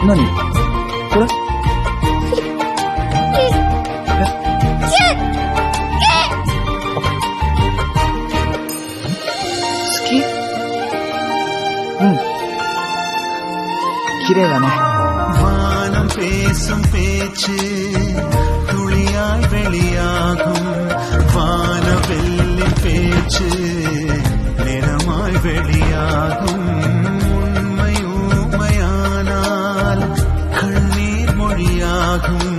இன்னும் நீ கூட கிரேதானே வானம் பேசும் பேச்சு துளியாய் வெளியாகும் வானவெல்லின் பேச்சு நிறமாய் வெளியாகும் உண்மை ஊமையானால் கண்ணீர் மொழியாகும்